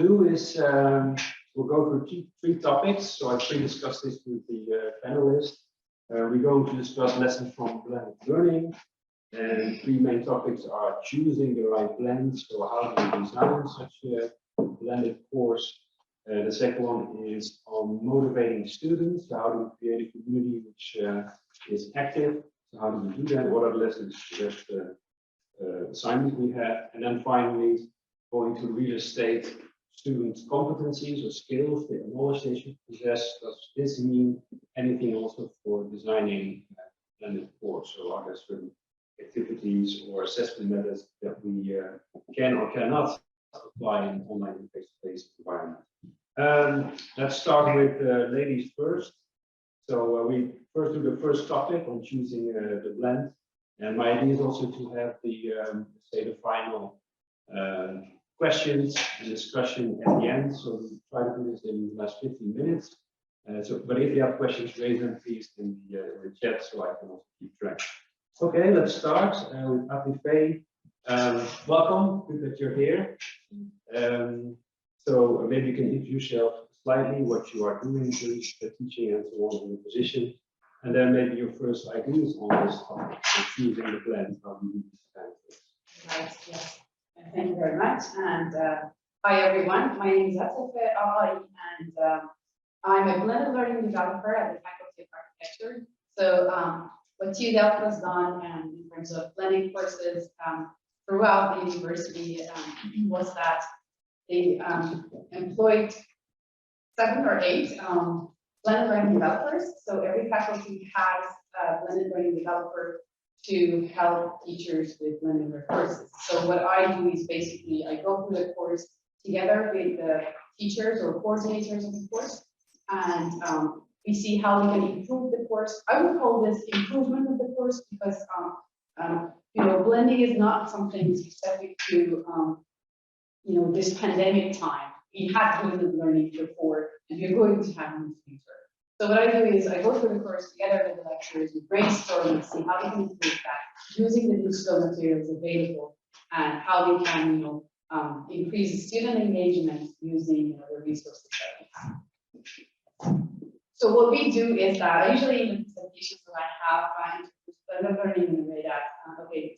do is we'll go through three topics. So I pre-discussed this with the panelists. We're going to discuss lessons from blended learning. And three main topics are choosing the right blend. So how do you design such a blended course? The second one is on motivating students. So how do we create a community which is active? So how do we do that? What are the lessons, assignments we have? And then finally, going to real estate students' competencies or skills, the knowledge they should possess. Does this mean anything also for designing a blended course? So are there certain activities or assessment methods that we can or cannot apply in online and face-to-face environment? Let's start with ladies first. So we first do the first topic on choosing the blend, and my idea is also to have the say the final questions and discussion at the end. So we try to do this in the last 15 minutes. But if you have questions, raise them please in the chat so I can also keep track. Okay, let's start with Atife. Welcome, good that you're here. So maybe you can introduce yourself slightly, what you are doing, teaching and so on in the position, and then maybe your first ideas on this topic, so choosing the blend, how do you do this kind of thing? Right, yes. Thank you very much. And hi everyone, my name is Atife Ahai, and I'm a blended learning developer at the Faculty of Architecture. So what TUDELF has done in terms of blending courses throughout the university was that they employed 7 or 8 blended learning developers. So every faculty has a blended learning developer to help teachers with blending their courses. So what I do is basically I go through the course together with the teachers or coordinators of the course, and we see how we can improve the course. I would call this improvement of the course because blending is not something specific to this pandemic time. We had blended learning before, and we're going to have in the future. So what I do is I go through the course together with the lecturers, we brainstorm and see how we can improve that using the digital materials available and how we can increase student engagement using the resources that we have. So what we do is that usually in the presentations that I have, blended learning in the way that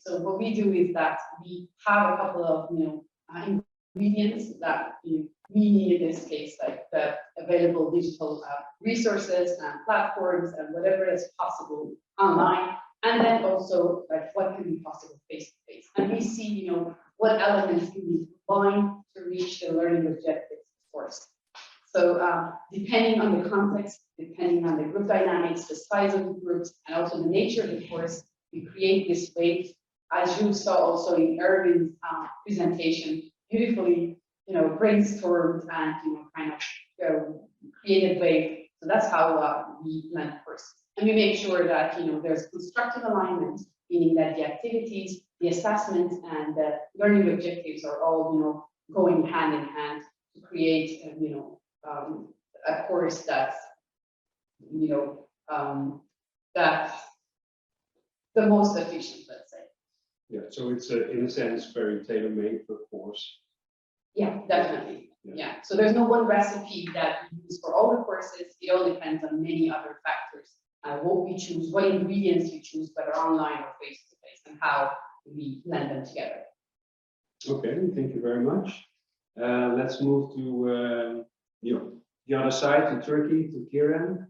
so what we do is that we have a couple of ingredients that we need in this case, like the available digital resources and platforms and whatever is possible online, and then also like what can be possible face to face. And we see what elements we need to combine to reach the learning objectives, of course. So depending on the context, depending on the group dynamics, the size of the groups, and also the nature of the course, we create this wave, as you saw also in Erwin's presentation, beautifully, brainstormed and kind of created wave. So that's how we blend courses, and we make sure that there's constructive alignment, meaning that the activities, the assessments, and the learning objectives are all going hand in hand to create a course that's that's the most efficient, let's say. Yeah, so it's in a sense very tailor-made per course. Yeah, definitely. Yeah. So there's no one recipe that we use for all the courses. It all depends on many other factors. What we choose, what ingredients we choose, whether online or face-to-face, and how we blend them together. Okay, thank you very much. Let's move to the other side, to Turkey, to Kiran.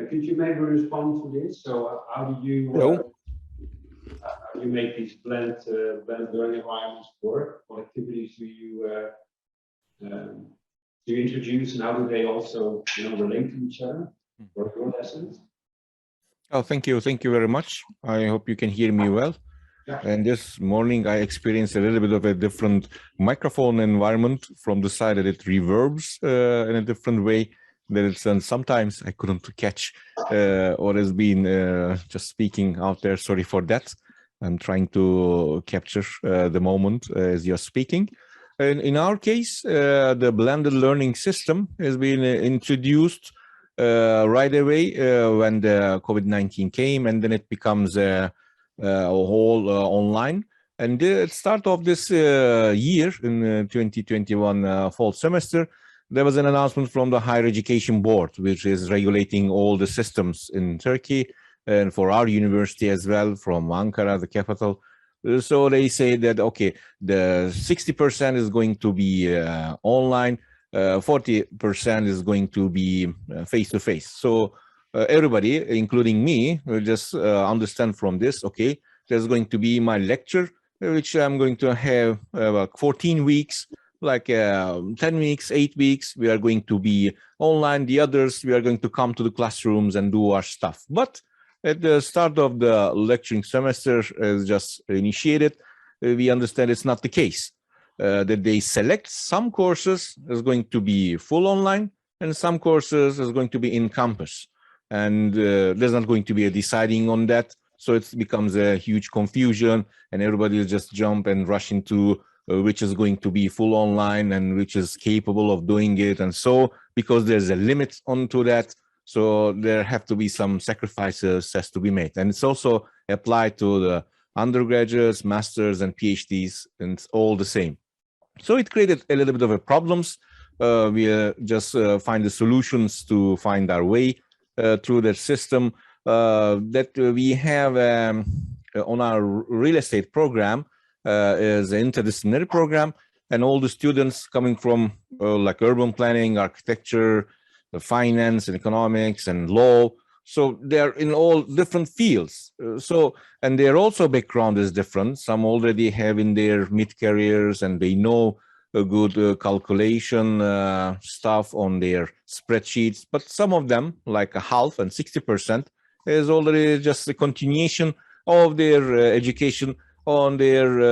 Could you maybe respond to this? So how do you you make these blended learning environments work? What activities do you introduce, and how do they also relate to each other for your lessons? Oh, thank you very much. I hope you can hear me well. Yeah. And this morning I experienced a little bit of a different microphone environment from the side that it reverbs in a different way. And sometimes I couldn't catch what has been just speaking out there. Sorry for that. I'm trying to capture the moment as you're speaking. And in our case, the blended learning system has been introduced right away when the COVID-19 came, and then it becomes a whole online. And at the start of this year, in 2021 fall semester, there was an announcement from the Higher Education Board, which is regulating all the systems in Turkey and for our university as well, from Ankara, the capital. So they say that, okay, the 60% is going to be online, 40% is going to be face-to-face. So everybody, including me, will just understand from this, okay, there's going to be my lecture, which I'm going to have about 14 weeks, like 10 weeks, 8 weeks, we are going to be online. The others, we are going to come to the classrooms and do our stuff. But at the start of the lecturing semester is just initiated, we understand it's not the case. That they select some courses is going to be full online and some courses is going to be in campus. And there's not going to be a deciding on that. So it becomes a huge confusion and everybody will just jump and rush into which is going to be full online and which is capable of doing it. And so because there's a limit onto that, so there have to be some sacrifices has to be made. And it's also applied to the undergraduates, masters and PhDs, and it's all the same. So it created a little bit of a problems. We just find the solutions to find our way through that system that we have on our real estate program is an interdisciplinary program, and all the students coming from like urban planning, architecture, finance and economics and law. So they're in all different fields. And their also background is different. Some already have in their mid-careers and they know a good calculation stuff on their spreadsheets. But some of them, like a half and 60%, is already just a continuation of their education on their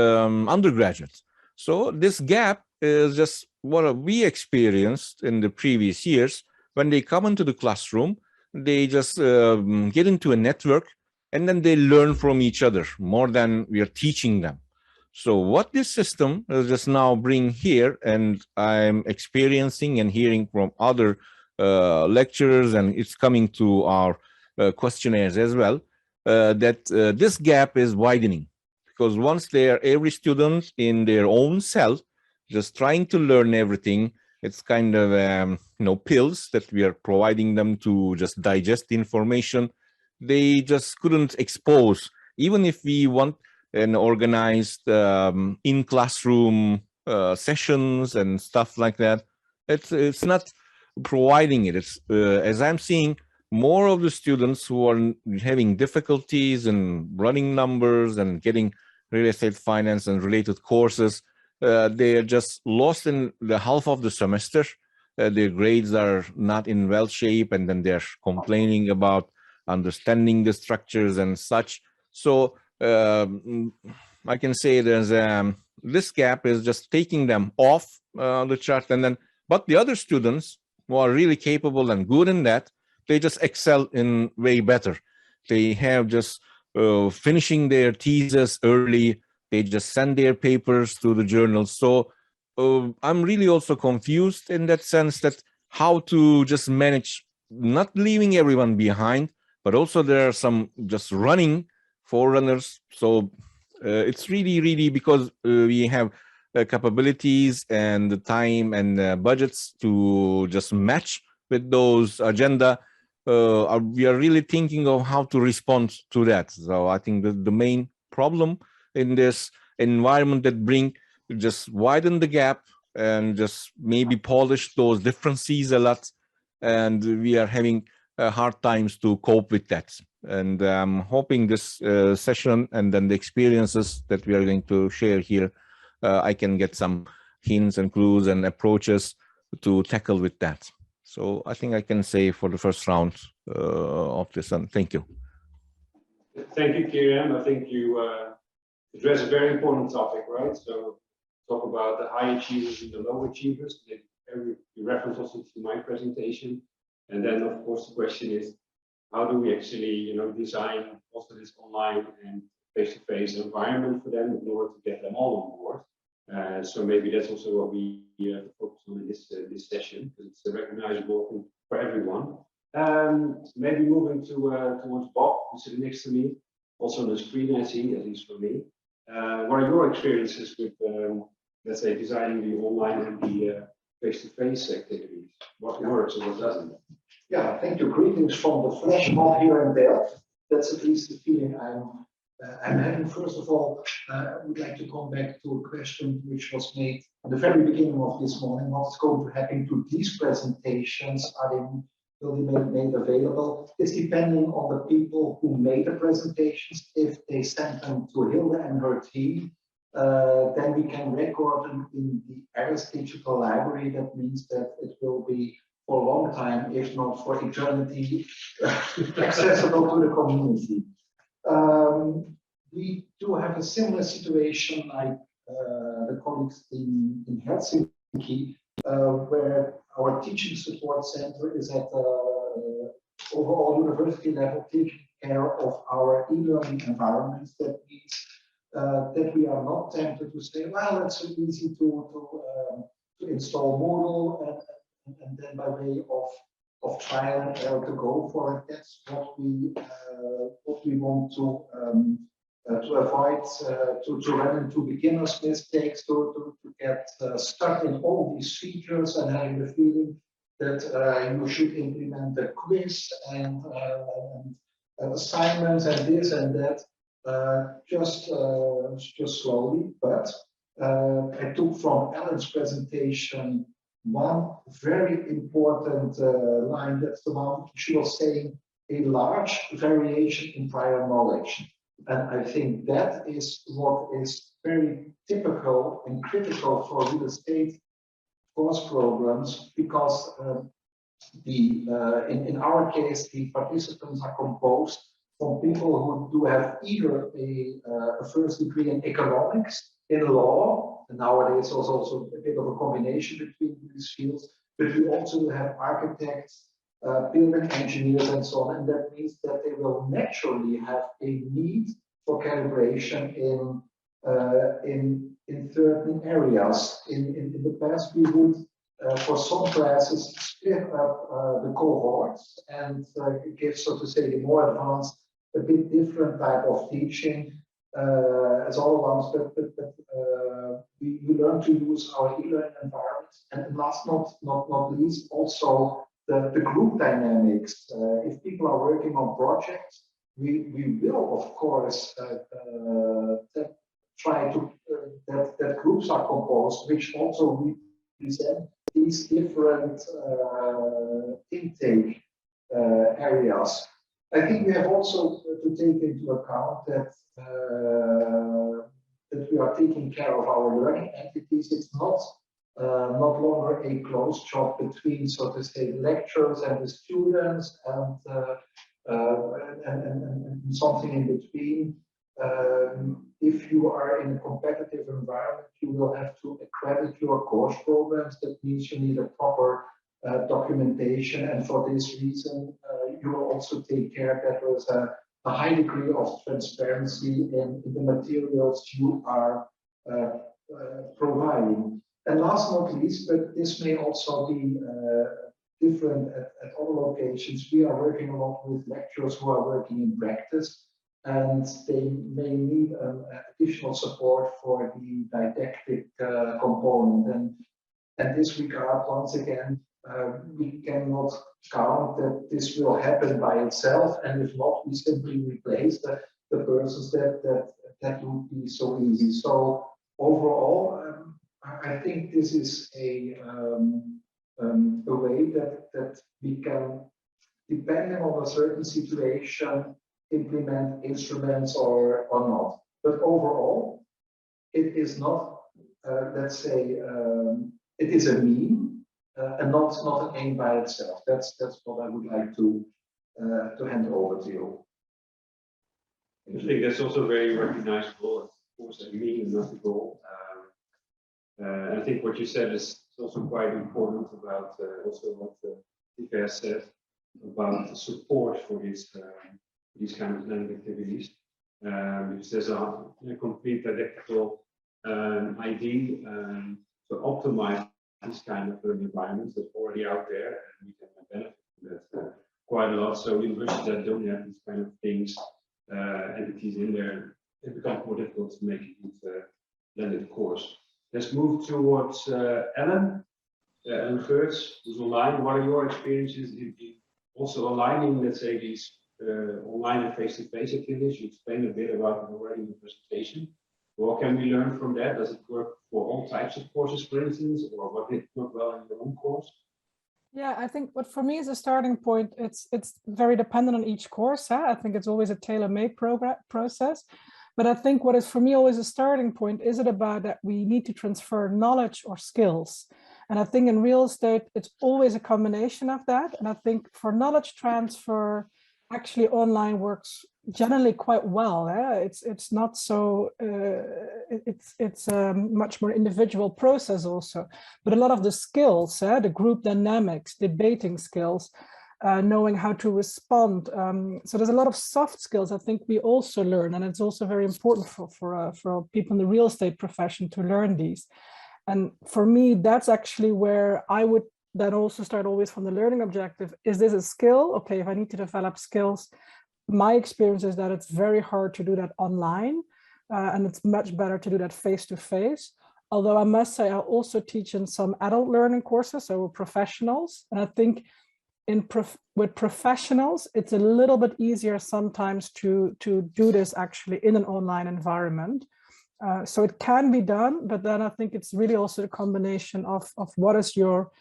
undergraduate. So this gap is just what we experienced in the previous years. When they come into the classroom, they just get into a network and then they learn from each other more than we are teaching them. So what this system is just now bring here, and I'm experiencing and hearing from other lecturers, and it's coming to our questionnaires as well, that this gap is widening. Because once they are every student in their own cell, just trying to learn everything, it's kind of pills that we are providing them to just digest the information. They just couldn't expose, even if we want an organized in-classroom sessions and stuff like that. It's not providing it. It's as I'm seeing, more of the students who are having difficulties in running numbers and getting real estate finance and related courses, they are just lost in the half of the semester. Their grades are not in well shape, and then they're complaining about understanding the structures and such. So I can say there's this gap is just taking them off the chart, and then but the other students who are really capable and good in that, they just excel in way better. They have just finishing their thesis early. They just send their papers to the journals. So I'm really also confused in that sense, that how to just manage not leaving everyone behind, but also there are some just running forerunners. So it's really because we have capabilities and the time and budgets to just match with those agenda. We are really thinking of how to respond to that. So I think the main problem in this environment that bring just widen the gap and just maybe polish those differences a lot, and we are having hard times to cope with that. And I'm hoping this session and then the experiences that we are going to share here, I can get some hints and clues and approaches to tackle with that. So I think I can say for the first round of this, and thank you. Thank you, Kieran. I think you address a very important topic, right? So talk about the high achievers and the low achievers. You reference also to my presentation. And then of course the question is, how do we actually, design also this online and face-to-face environment for them in order to get them all on board? So maybe that's also what we focus on in this session, because it's recognizable for everyone. Maybe moving towards Bob, who's sitting next to me, also on the screen I see, at least for me. What are your experiences with, let's say, designing the online and the face-to-face activities? What works and what doesn't? Yeah, thank you. Greetings from the flesh mob here in Delft. That's at least the feeling I'm having. First of all, I would like to come back to a question which was made at the very beginning of this morning. What's going to happen to these presentations? Will they be made available? It's depending on the people who made the presentations. If they send them to Hilde and her team, then we can record them in the ERES digital library. That means that it will be for a long time, if not for eternity, accessible to the community. We do have a similar situation like the colleagues in Helsinki, where our teaching support center is at overall university level taking care of our e-learning environments. That means that we are not tempted to say, well, it's so easy to install Moodle and then by way of trial and error to go for it. That's what we want to avoid, to run into beginners' mistakes, to get stuck in all these features and having the feeling that you should implement a quiz and assignments and this and that just slowly. But I took from Alan's presentation one very important line. That's the one she was saying, a large variation in prior knowledge. And I think that is what is very typical and critical for real estate course programs, because in our case, the participants are composed from people who do have either a first degree in economics, in law, and nowadays also a bit of a combination between these fields, but we also have architects, building engineers and so on, and that means that they will naturally have a need for calibration in certain areas. In the past, we would for some classes split up the cohorts and give, so to say, the more advanced, a bit different type of teaching as all around, but we learn to use our e-learning environments, and last not least, also the group dynamics. If people are working on projects, we will of course try to that groups are composed, which also represent these different intake areas. I think we have also to take into account that that we are taking care of our learning entities. It's not longer a closed shop between, so to say, lecturers and the students and something in between. If you are in a competitive environment, you will have to accredit your course programs. That means you need a proper documentation, and for this reason, you will also take care that there is a high degree of transparency in the materials you are providing. And last not least, but this may also be different at other locations, we are working a lot with lecturers who are working in practice, and they may need additional support for the didactic component. And in this regard, once again, we cannot count that this will happen by itself, and if not, we simply replace the persons that would be so easy. So overall, I think this is a way that we can, depending on a certain situation, implement instruments or not. But overall, it is not, let's say, it is a mean and not an aim by itself. That's what I would like to hand over to you. I think that's also very recognizable. Of course, a mean and not a goal. I think what you said is also quite important about also what Tika said about the support for these kind of learning activities. Because there's a complete didactical ID to optimize this kind of learning environments that's already out there, and we can benefit from that quite a lot. So universities that don't have these kind of things, entities in there, it becomes more difficult to make a blended course. Let's move towards Ellen Geurts, who's online. What are your experiences in also aligning, let's say, these online and face-to-face activities? You explained a bit about it already in the presentation. What can we learn from that? Does it work for all types of courses, for instance, or what did work well in your own course? Yeah, I think what for me is a starting point, it's very dependent on each course. Huh? I think it's always a tailor-made process. But I think what is for me always a starting point, is it about that we need to transfer knowledge or skills? And I think in real estate, it's always a combination of that. And I think for knowledge transfer, actually online works generally quite well. It's not so, it's a much more individual process also. But a lot of the skills, the group dynamics, debating skills, knowing how to respond. So there's a lot of soft skills I think we also learn, and it's also very important for people in the real estate profession to learn these. And for me, that's actually where I would then also start always from the learning objective. Is this a skill? Okay, if I need to develop skills, my experience is that it's very hard to do that online, and it's much better to do that face-to-face. Although I must say, I also teach in some adult learning courses, so professionals. And I think with professionals, it's a little bit easier sometimes to do this actually in an online environment. So it can be done, but then I think it's really also a combination of what is your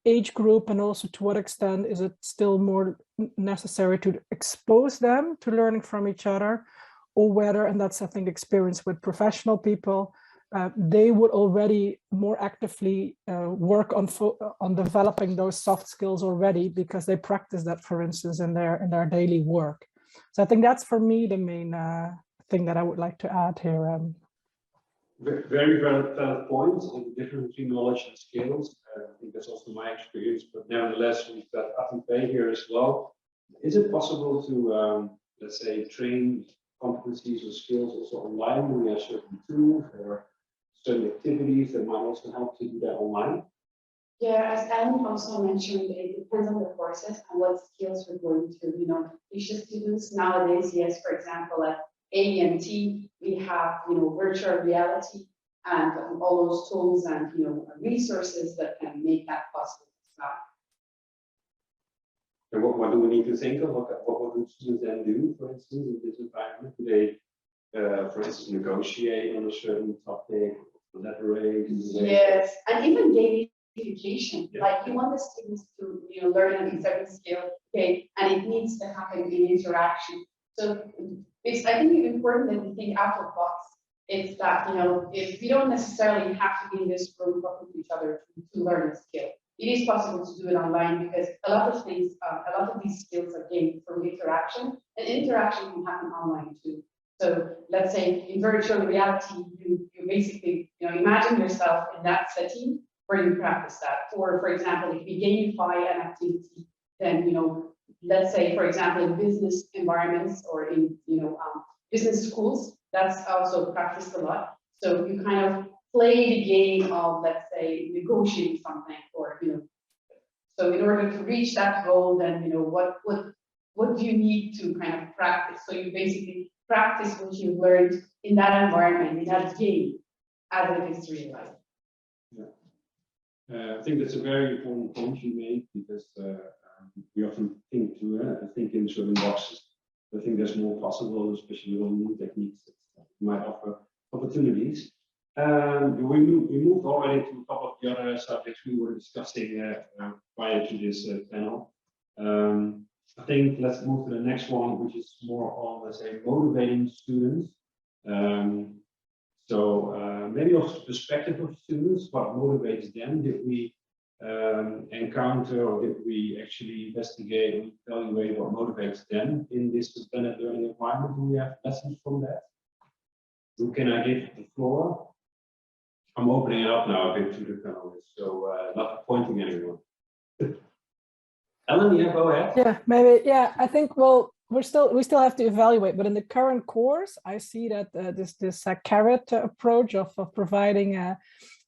age group, and also to what extent is it still more necessary to expose them to learning from each other, or whether, and that's I think experience with professional people, they would already more actively work on developing those soft skills already, because they practice that, for instance, in their daily work. So I think that's for me the main thing that I would like to add here. Very valid point on the difference between knowledge and skills. I think that's also my experience, but nevertheless, we've got Atin here as well. Is it possible to, let's say, train competencies or skills also online? Do we have certain tools or certain activities that might also help to do that online? Yeah, as Ellen also mentioned, it depends on the courses and what skills we're going to, teach the students nowadays. Yes, for example, at AENT, we have, virtual reality and all those tools and, resources that can make that possible as well. And what do we need to think of? What would students then do, for instance, in this environment? Do they, for instance, negotiate on a certain topic, collaborate? Yes, and even daily education. Yeah. Like you want the students to, learn a certain skill, okay, and it needs to happen in interaction. So it's, I think it's important that we think out of the box. It's that, if we don't necessarily have to be in this room talking to each other to learn a skill. It is possible to do it online, because a lot of things, a lot of these skills are gained from interaction, and interaction can happen online too. So let's say in virtual reality, you basically, imagine yourself in that setting where you practice that. Or for example, if we gamify an activity, then, let's say, for example, in business environments or in, business schools, that's also practiced a lot. So you kind of play the game of, let's say, negotiating something, or, so in order to reach that goal, then, what do you need to kind of practice? So you basically practice what you learned in that environment, in that game, as it is real life. Yeah. I think that's a very important point you made, because we often think in certain boxes. I think there's more possible, especially with new techniques that might offer opportunities. We moved already to a couple of the other subjects we were discussing prior to this panel. I think let's move to the next one, which is more on, let's say, motivating students. Maybe also the perspective of students, what motivates them? Did we encounter, or did we actually investigate or evaluate what motivates them in this blended learning environment? Do we have lessons from that? Who can I give the floor? I'm opening it up now a bit to the panelists, so not pointing anyone. Ellen, yeah, go ahead. Yeah, maybe. Yeah, I think, well, we still have to evaluate, but in the current course, I see that this carrot approach of providing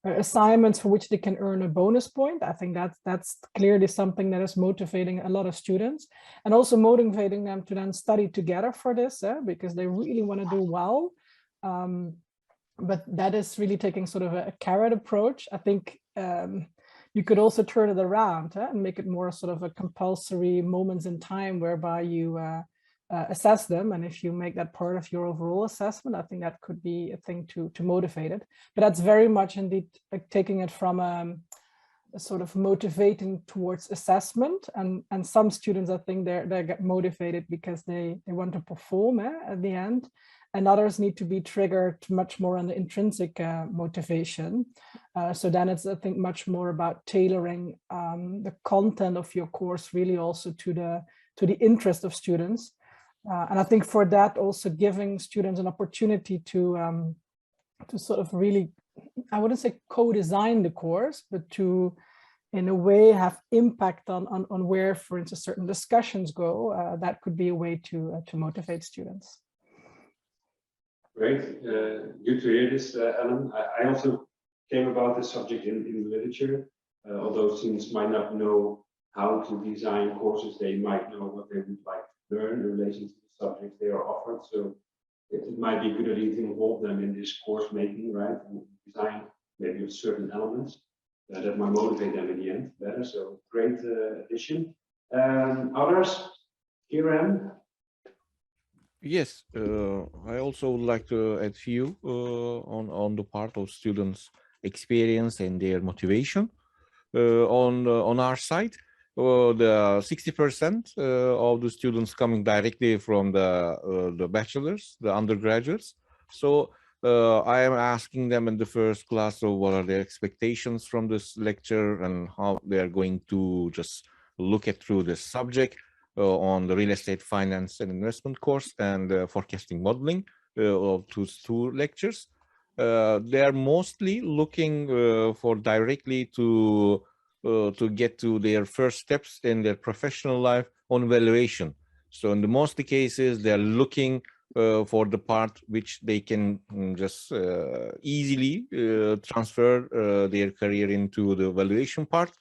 assignments for which they can earn a bonus point. I think that's clearly something that is motivating a lot of students, and also motivating them to then study together for this, because they really want to do well. But that is really taking sort of a carrot approach. I think you could also turn it around and make it more sort of a compulsory moments in time whereby you assess them. And if you make that part of your overall assessment, I think that could be a thing to motivate it. But that's very much indeed like taking it from a sort of motivating towards assessment. And some students, I think they get motivated because they want to perform at the end. And others need to be triggered much more on the intrinsic motivation. So then it's, I think, much more about tailoring the content of your course really also to the interest of students. And I think for that also giving students an opportunity to sort of really, I wouldn't say co-design the course, but to in a way have impact on where, for instance, certain discussions go. That could be a way to motivate students. Great, good to hear this, Ellen. I also came about this subject in literature, although students might not know how to design courses, they might know what they would like to learn in relation to the subjects they are offered. So it might be a good idea to involve them in this course making, right? And design maybe of certain elements that might motivate them in the end better. So great addition. Others? Kiran? Yes, I also would like to add few on the part of students' experience and their motivation. On our side, the 60% of the students coming directly from the bachelors, the undergraduates. So I am asking them in the first class, so what are their expectations from this lecture and how they are going to just look at through this subject. On the real estate finance and investment course and forecasting modeling of two lectures. They are mostly looking for directly to get to their first steps in their professional life on valuation. So in the most cases, they are looking for the part which they can just easily transfer their career into the valuation part,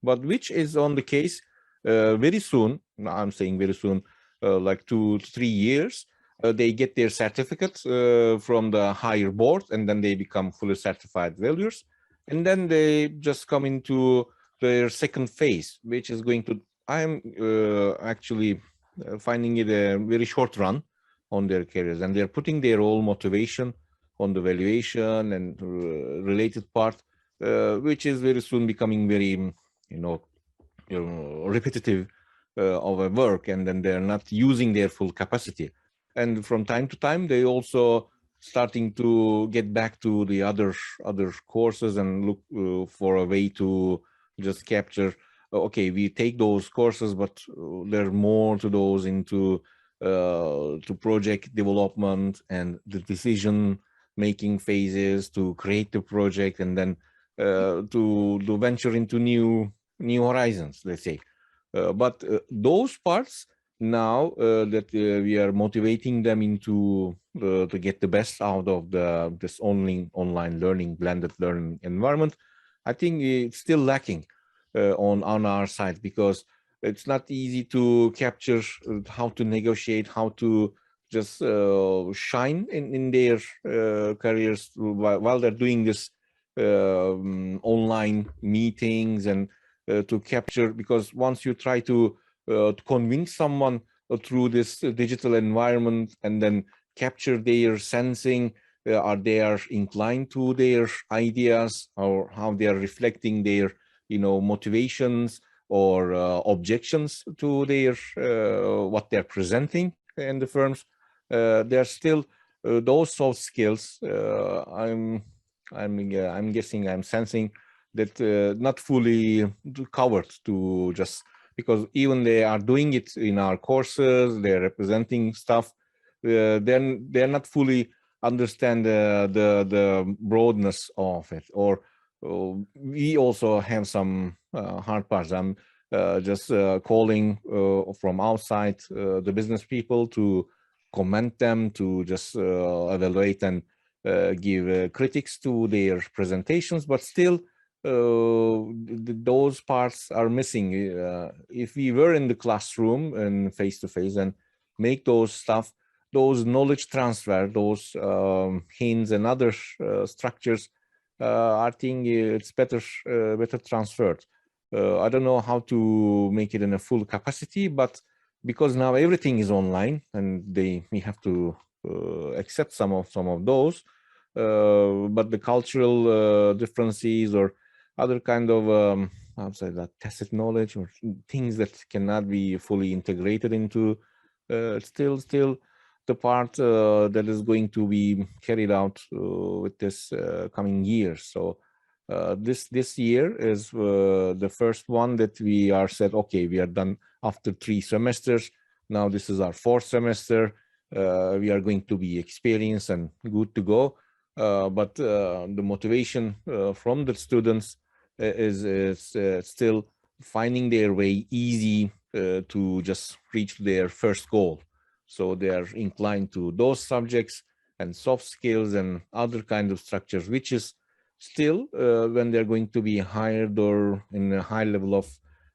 but which is on the case very soon. I'm saying very soon, like 2 to 3 years, they get their certificates from the higher board, and then they become fully certified valuers. And then they just come into their second phase, which is going to, I'm actually finding it a very short run on their careers, and they're putting their whole motivation on the valuation and related part, which is very soon becoming very, repetitive of a work, and then they're not using their full capacity. And from time to time, they also starting to get back to the other courses and look for a way to just capture, okay, we take those courses, but there's more to those into to project development and the decision making phases to create the project, and then to venture into new horizons, let's say. But those parts now that we are motivating them into to get the best out of this online learning, blended learning environment, I think it's still lacking on our side, because it's not easy to capture how to negotiate, how to just shine in their careers while they're doing this online meetings, and to capture, because once you try to convince someone through this digital environment and then capture their sensing, are they are inclined to their ideas, or how they are reflecting their motivations or objections to their what they're presenting in the firms. There's still those soft skills. I'm guessing, I'm sensing that not fully covered, to just because even they are doing it in our courses, they're representing stuff, then they're not fully understand the broadness of it. Or we also have some hard parts. I'm just calling from outside the business people to comment them, to just evaluate and give critics to their presentations, but still those parts are missing. If we were in the classroom and face to face and make those stuff, those knowledge transfer, those hints and other structures, I think it's better transferred. I don't know how to make it in a full capacity, but because now everything is online and we have to accept some of those, but the cultural differences or other kind of I'd say that tacit knowledge or things that cannot be fully integrated into still the part that is going to be carried out with this coming year. So this year is the first one that we are said, okay, we are done after 3 semesters. Now this is our 4th semester. We are going to be experienced and good to go. But the motivation from the students is still finding their way easy to just reach their first goal. So they are inclined to those subjects and soft skills and other kind of structures, which is still when they're going to be hired or in a high level of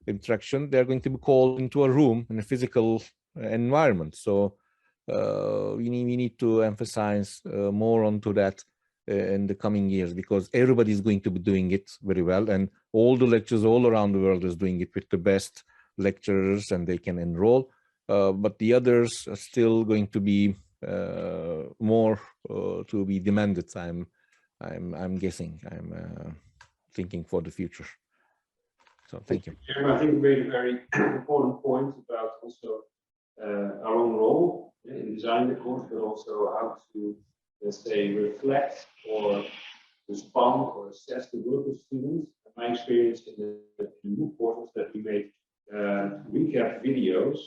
interaction, they're going to be called into a room in a physical environment. So we need to emphasize more onto that in the coming years, because everybody is going to be doing it very well, and all the lectures all around the world is doing it with the best lecturers, and they can enroll. But the others are still going to be more to be demanded. I'm guessing. I'm thinking for the future. So thank you. I think you made a very important point about also our own role in designing the course, but also how to, let's say, reflect or respond or assess the work of students. My experience in the new courses that we made recap videos.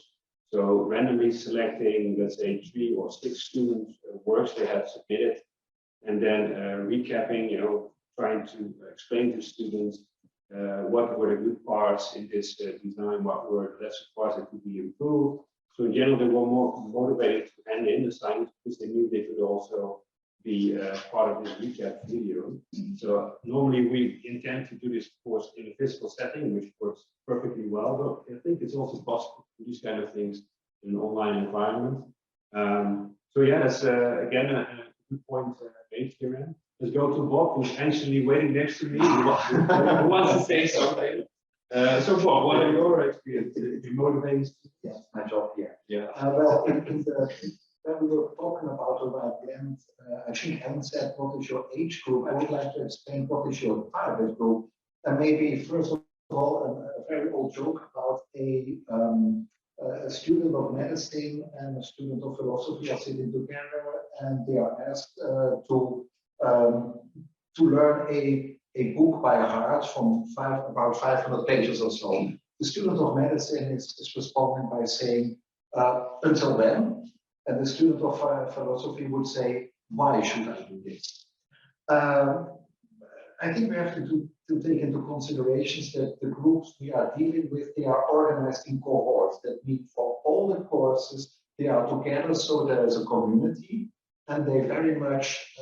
So randomly selecting, let's say, 3 or 6 students' works they have submitted, and then recapping, trying to explain to students what were the good parts in this design, what were the lesser parts that could be improved. So in general, they were more motivated to hand in the assignments because they knew they could also be part of this recap video. So normally we intend to do this course in a physical setting, which works perfectly well, but I think it's also possible to do these kind of things in an online environment. So yeah, that's again a good point made here. Let's go to Bob, who's actually waiting next to me, who wants to say something. So Bob, what are your experiences? Your motivations? Yes, my job here. Yeah. Well, when we were talking about the end, I think Helen said, what is your age group? I would like to explain what is your target group. And maybe, first of all, a very old joke about a student of medicine and a student of philosophy are sitting together, and they are asked to learn a book by heart from about 500 pages or so. The student of medicine is responding by saying, until when? And the student of philosophy would say, why should I do this? I think we have to take into considerations that the groups we are dealing with, they are organized in cohorts. That means for all the courses, they are together, so there is a community, and they very much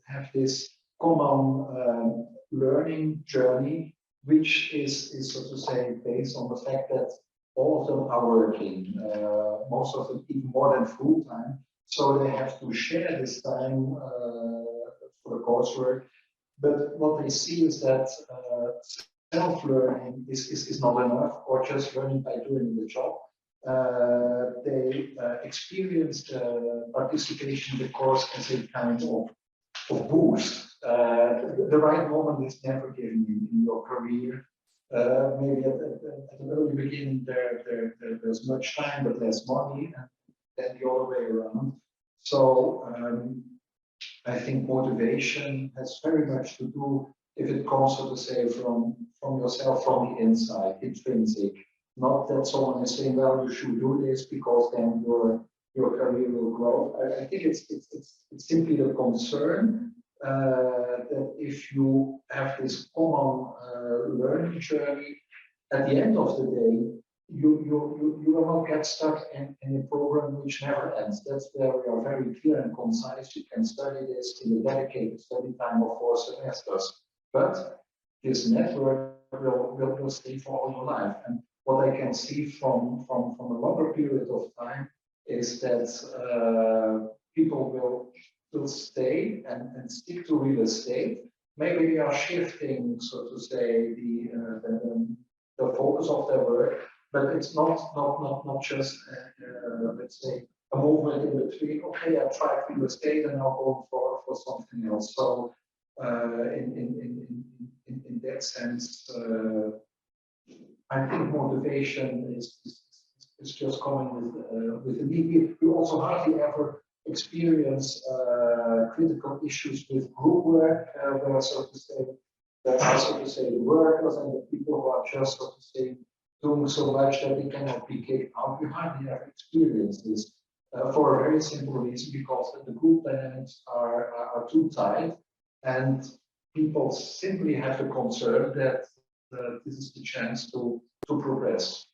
have this common learning journey, which is, so to say, based on the fact that all of them are working, most of them even more than full time. So they have to share this time for the coursework. But what they see is that self-learning is not enough, or just learning by doing the job. They experience participation in the course as a kind of boost. The right moment is never given in your career. Maybe at the very beginning there's much time but less money, and then the other way around. So I think motivation has very much to do, if it comes, so to say, from yourself, from the inside, intrinsic. Not that someone is saying, well, you should do this because then your career will grow. I think it's simply the concern that if you have this common learning journey, at the end of the day, you will not get stuck in a program which never ends. That's where we are very clear and concise. You can study this in a dedicated study time of 4 semesters, but this network will stay for all your life. And what I can see from a longer period of time is that people will stay and stick to real estate. Maybe they are shifting, so to say, the focus of their work, but it's not just let's say a movement in between. Okay, I tried real estate and now go for something else. So in that sense, I think motivation is just coming with the need. We also hardly ever experience critical issues with group work, where so to say, there are so to say the workers and the people who are just so to say doing so much that they cannot be kicked out. We hardly ever experience this for a very simple reason, because the group dynamics are too tight, and people simply have the concern that this is the chance to progress.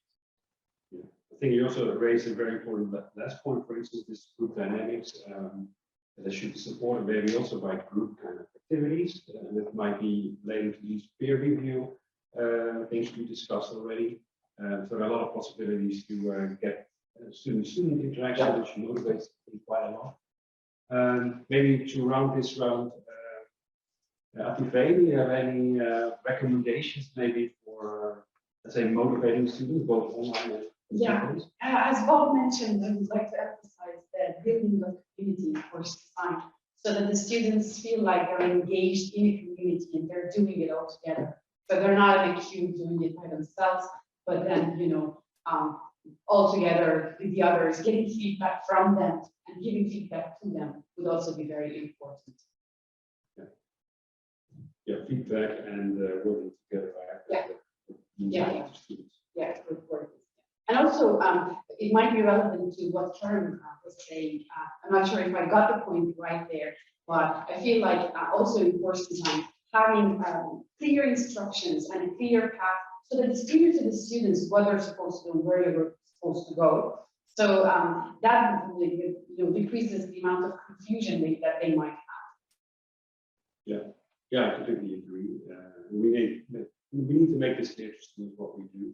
Yeah. I think you also raised a very important last point, for instance, this group dynamics. That should be supported maybe also by group kind of activities. That might be related to these peer review things we discussed already. So there are a lot of possibilities to get student-student interaction, which motivates quite a lot. Maybe to round this round, Atifeh, do you have any recommendations maybe for, let's say, motivating students, both online and Yeah, as Bob mentioned, I would like to emphasize that building the community for design, so that the students feel like they're engaged in a community and they're doing it all together. So they're not in a queue doing it by themselves, but then, you know, all together with the others, getting feedback from them and giving feedback to them would also be very important. Yeah, feedback and working together. Yeah, good work. And also, it might be relevant to what Karen was saying. I'm not sure if I got the point right there, but I feel like also in course design, having clear instructions and a clear path, so that it's clear to the students what they're supposed to do, where they're supposed to go. So that decreases the amount of confusion that they might have. Yeah, I completely agree. We need to make this clear to students what we do.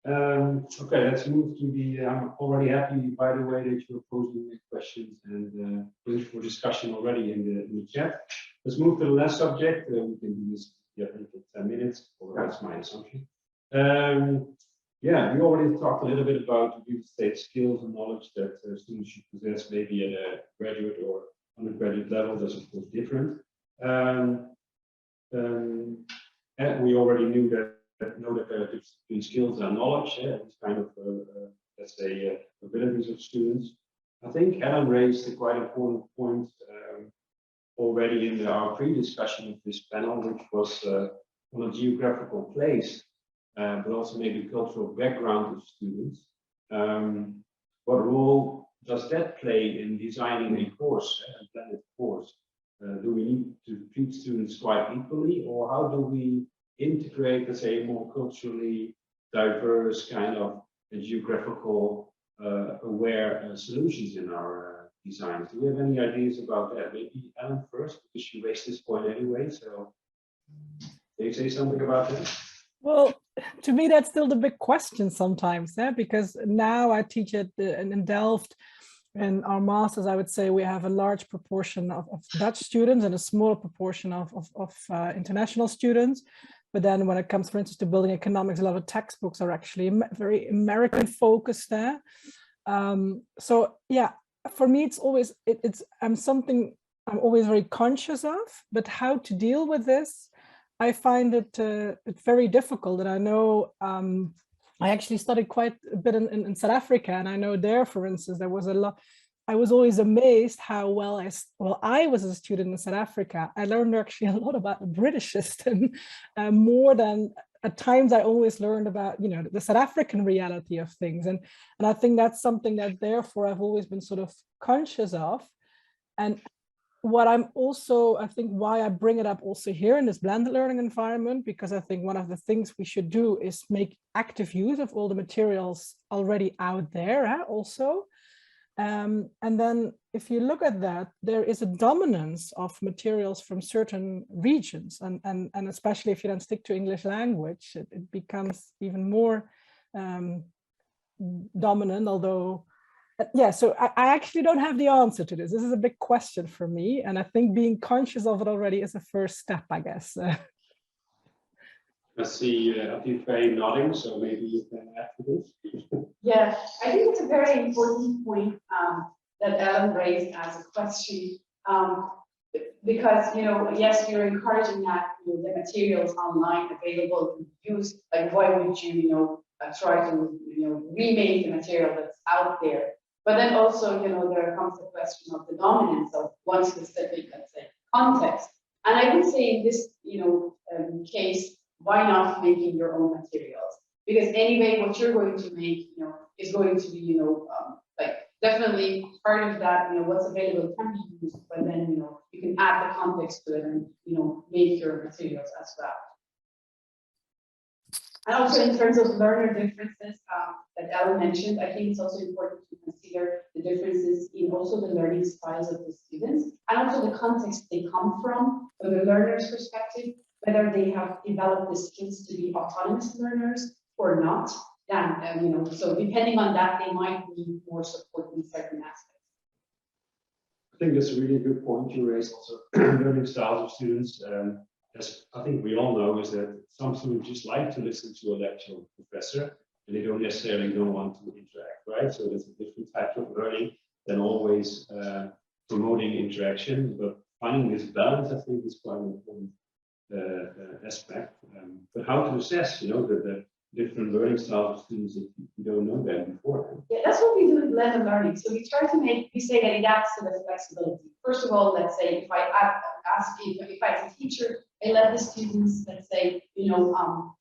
Okay, let's move to the. I'm already happy, by the way, that you're posing questions and for discussion already in the chat. Let's move to the last subject. We can do this in 10 minutes, or that's my assumption. Yeah, we already talked a little bit about real estate skills and knowledge that students should possess, maybe at a graduate or undergraduate level. That's of course different. And we already knew that there are different between skills and knowledge. It's kind of let's say abilities of students. I think Helen raised a quite important point already in our pre-discussion of this panel, which was on a geographical place, but also maybe cultural background of students. What role does that play in designing a course, a blended course? Do we need to treat students quite equally, or how do we integrate, let's say, more culturally diverse kind of geographical aware solutions in our designs? Do we have any ideas about that? Maybe Ellen first, because she raised this point anyway. So can you say something about that? Well, to me, that's still the big question sometimes, because now I teach in Delft. In our masters, I would say we have a large proportion of Dutch students and a smaller proportion of international students. But then when it comes, for instance, to building economics, a lot of textbooks are actually very American focused there. So yeah, for me, it's always, something I'm always very conscious of, but how to deal with this, I find it very difficult. And I know I actually studied quite a bit in South Africa, and I know there, for instance, there was a lot. I was always amazed how well I was a student in South Africa. I learned actually a lot about the British system, more than at times I always learned about, you know, the South African reality of things. And I think that's something that therefore I've always been sort of conscious of. And what I'm also, I think why I bring it up also here in this blended learning environment, because I think one of the things we should do is make active use of all the materials already out there also. And then if you look at that, there is a dominance of materials from certain regions, and especially if you don't stick to English language, it becomes even more dominant, although Yeah, so I actually don't have the answer to this. This is a big question for me. And I think being conscious of it already is a first step, I guess. I see Atife nodding, so maybe you can add to this. Yeah, I think it's a very important point that Ellen raised as a question. Because, you know, yes, you're encouraging that, you know, the materials online available to be used. Like, why would you, you know, try to, you know, remake the material that's out there? But then also, you know, there comes the question of the dominance of one specific, let's say, context. And I would say in this, you know, case, why not making your own materials? Because anyway, what you're going to make, you know, is going to be, you know, like definitely part of that, you know, what's available can be used, but then, you know, you can add the context to it and, you know, make your materials as well. And also in terms of learner differences that Ellen mentioned, I think it's also important to consider the differences in also the learning styles of the students and also the context they come from the learner's perspective, whether they have developed the skills to be autonomous learners or not. Then, you know, so depending on that, they might need more support in certain aspects. I think that's a really good point you raised also. Learning styles of students, as I think we all know, is that some students just like to listen to a lecture of a professor and they don't necessarily want to interact, right? So that's a different type of learning than always promoting interaction, but finding this balance, I think, is quite an important aspect. But how to assess, you know, the different learning styles of students if you don't know that before? Yeah, that's what we do with blended learning. So we try to make, we say that it adds to the flexibility. First of all, let's say if I ask you, if I as a teacher, I let the students, let's say, you know,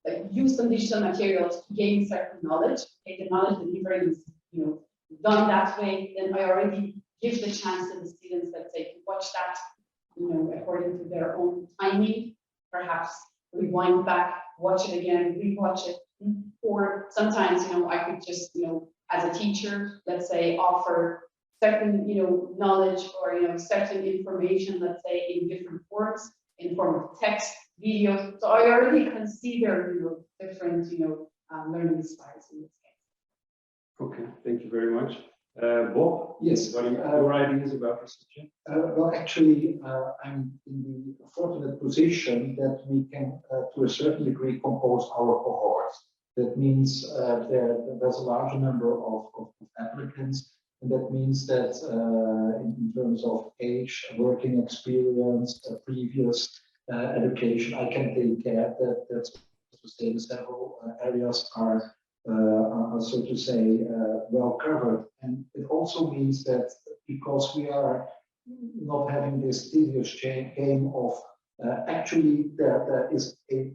like use some digital materials to gain certain knowledge. Okay, the knowledge delivery is, you know, done that way, then I already give the chance to the students, let's say, to watch that, you know, according to their own timing, perhaps rewind back, watch it again, rewatch it. Or sometimes, you know, I could just, you know, as a teacher, let's say, offer certain, you know, knowledge or, you know, certain information, let's say, in different forms, in form of text, video. So I already consider, you know, different, you know, learning styles in this case. Okay, thank you very much. Bob, Yes. what are your ideas about this subject? Well, actually, I'm in the fortunate position that we can, to a certain degree, compose our cohorts. That means there's a large number of applicants, and that means that in terms of age, working experience, previous education, I can take care that to say the several areas are so to say, well covered. And it also means that because we are not having this tedious game of actually there is a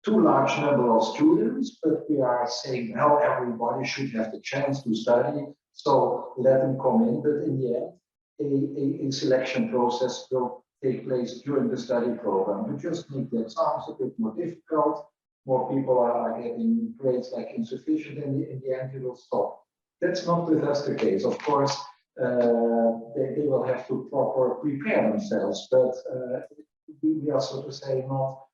too large number of students, but we are saying now everybody should have the chance to study, so let them come in. But in the end, a selection process will take place during the study program. We just make the exams a bit more difficult. More people are getting grades like insufficient, and in the end, it will stop. That's not with us the case. Of course, they will have to proper prepare themselves, but we are, so to say, not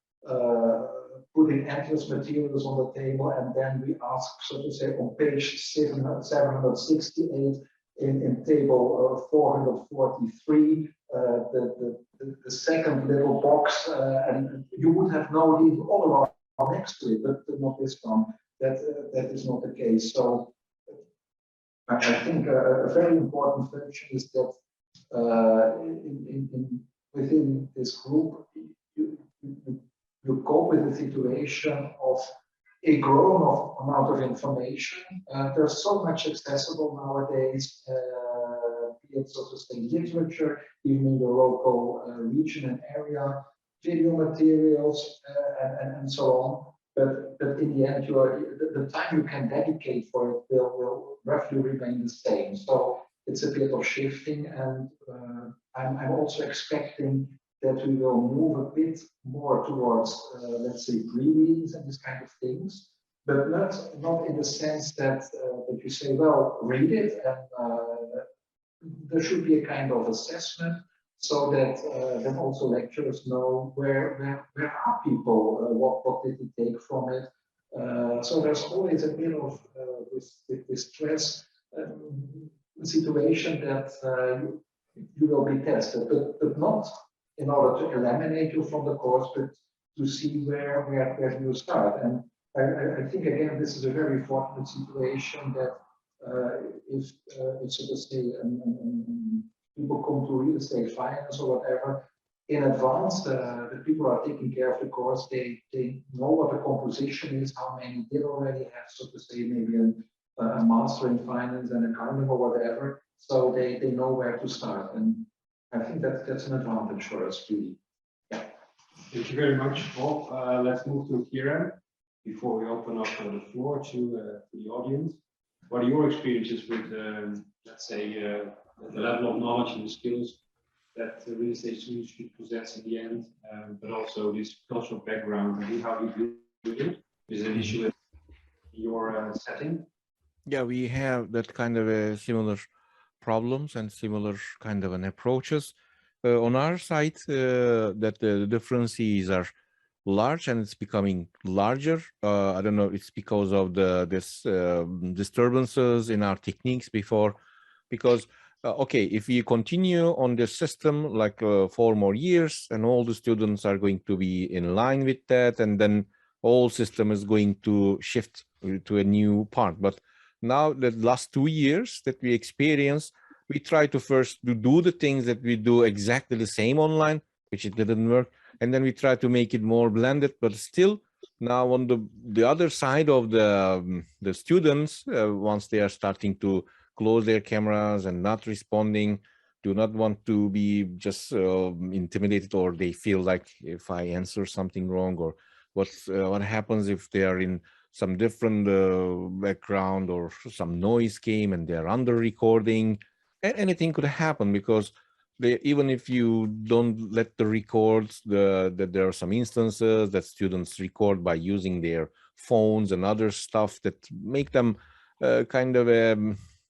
putting endless materials on the table, and then we ask, so to say, on page 768 in table 443, the second little box, and you would have known even all about next to it, but not this one. That is not the case. So I think a very important function is that within this group, you cope with the situation of a growing amount of information. There's so much accessible nowadays, be it, so to say, literature, even in the local region and area, video materials, and so on. But in the end, the time you can dedicate for it will roughly remain the same. So it's a bit of shifting, and I'm also expecting that we will move a bit more towards, let's say, pre-readings and this kind of things, but not in the sense that that you say, well, read it, and there should be a kind of assessment, so that then also lecturers know where are people, what did they take from it. So there's always a bit of this stress situation that you will be tested, but not in order to eliminate you from the course, but to see where you start. And I think again, this is a very fortunate situation that if so to say, people come to real estate finance or whatever, in advance, the people are taking care of the course. They know what the composition is, how many did already have, so to say, maybe a master in finance and accounting or whatever. So they know where to start. And I think that's an advantage for us, really. Yeah. Thank you very much, Bob. Let's move to Kieran before we open up the floor to the audience. What are your experiences with, let's say, the level of knowledge and the skills that the real estate students should possess in the end, but also this cultural background and how you do it? Is it an issue in your setting? Yeah, we have that kind of a similar problems and similar kind of an approaches on our side, that the differences are large and it's becoming larger. I don't know, it's because of this disturbances in our techniques before, because okay, if we continue on this system like 4 more years and all the students are going to be in line with that, and then whole system is going to shift to a new part. But now the last 2 years that we experience, we try to first do the things that we do exactly the same online, which it didn't work. And then we try to make it more blended, but still now on the other side of the students, once they are starting to close their cameras and not responding, do not want to be just intimidated, or they feel like if I answer something wrong, or what happens if they are in some different background or some noise came and they're under recording. Anything could happen, because even if you don't let the records, that there are some instances that students record by using their phones and other stuff that make them kind of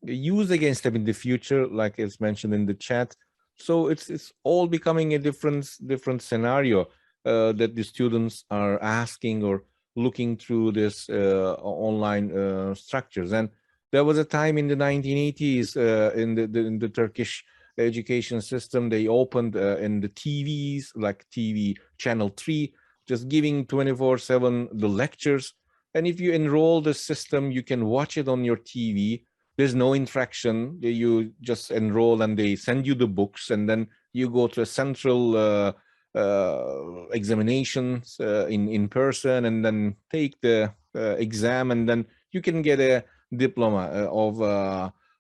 use against them in the future, like it's mentioned in the chat. So it's all becoming a different scenario that the students are asking or looking through this online structures. And there was a time in the 1980s in the Turkish education system, they opened in the TVs, like TV channel 3, just giving 24/7 the lectures. And if you enroll the system, you can watch it on your TV. There's no interaction. You just enroll and they send you the books, and then you go to a central examinations in person, and then take the exam, and then you can get a diploma of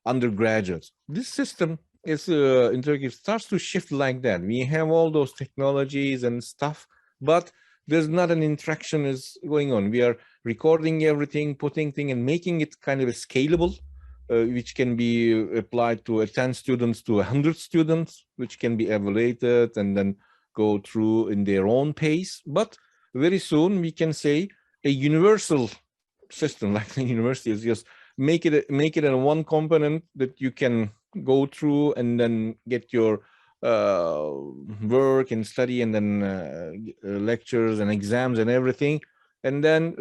undergraduates. This system is in Turkey starts to shift like that. We have all those technologies and stuff, but there's not an interaction is going on. We are recording everything, putting things, and making it kind of scalable, which can be applied to 10 students to 100 students, which can be evaluated and then go through in their own pace. But very soon we can say a universal system, like the university, is just make it a one component that you can go through and then get your work and study, and then lectures and exams and everything. And then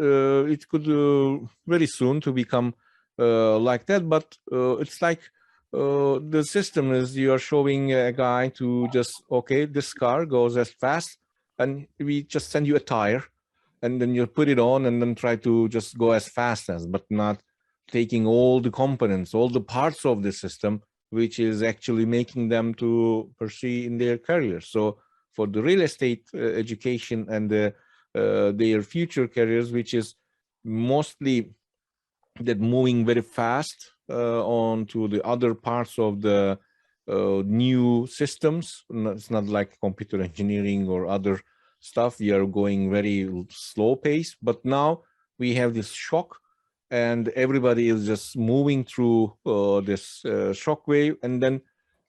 it could very soon to become like that. But it's like the system is, you are showing a guy to just, okay, this car goes as fast, and we just send you a tire, and then you put it on and then try to just go as fast as, but not taking all the components, all the parts of the system, which is actually making them to pursue in their career. So for the real estate education and their future careers, which is mostly that moving very fast on to the other parts of the new systems. It's not like computer engineering or other stuff. We are going very slow pace, but now we have this shock, and everybody is just moving through this shock wave. And then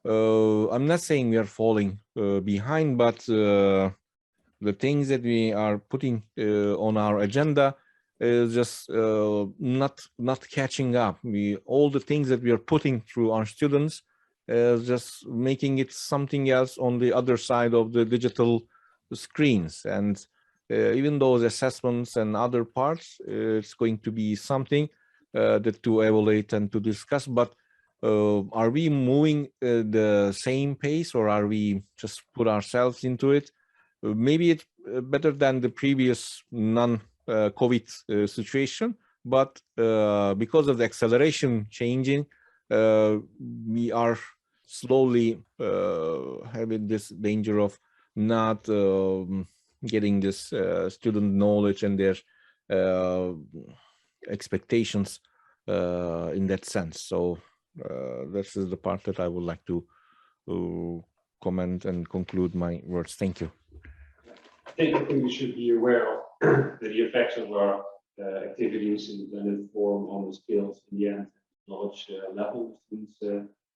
I'm not saying we are falling behind, but the things that we are putting on our agenda is just not catching up. All the things that we are putting through our students is just making it something else on the other side of the digital screens. And even those assessments and other parts, it's going to be something that to evaluate and to discuss. But are we moving the same pace, or are we just put ourselves into it? Maybe it's better than the previous non-COVID situation, but because of the acceleration changing, we are slowly having this danger of not getting this student knowledge and their expectations in that sense. So this is the part that I would like to comment and conclude my words. Thank you. I think we should be aware of the effects of our activities in the blended form on the skills in the end, knowledge level students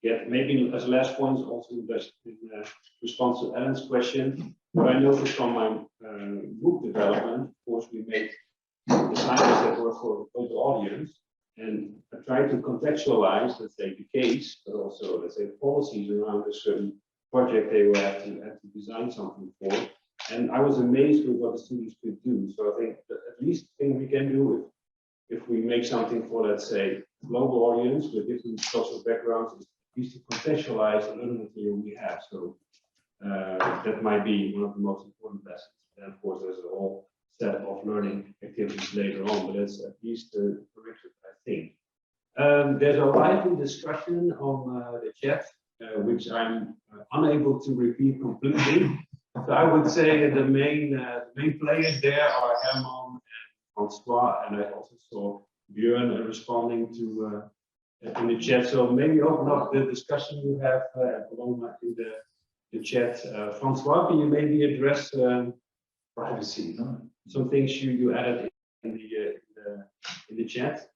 get. Maybe as a last point, also in response to Ellen's question, what I noticed from my book development, of course, we made assignments that were for the total audience, and I tried to contextualize, let's say, the case, but also, let's say, the policies around a certain project they will have to design something for. And I was amazed with what the students could do. So I think that at least thing we can do if we make something for, let's say, global audience with different social backgrounds, is at least to contextualize the learning material we have. So that might be one of the most important lessons. And of course, there's a whole set of learning activities later on, but that's at least the curriculum, I think. There's a lively discussion on the chat, which I'm unable to repeat completely. So I would say the main players there are Herman and Francois, and I also saw Björn responding to in the chat. So maybe open up the discussion you have in the chat. Francois, can you maybe address Privacy, no? some things you added in the chat?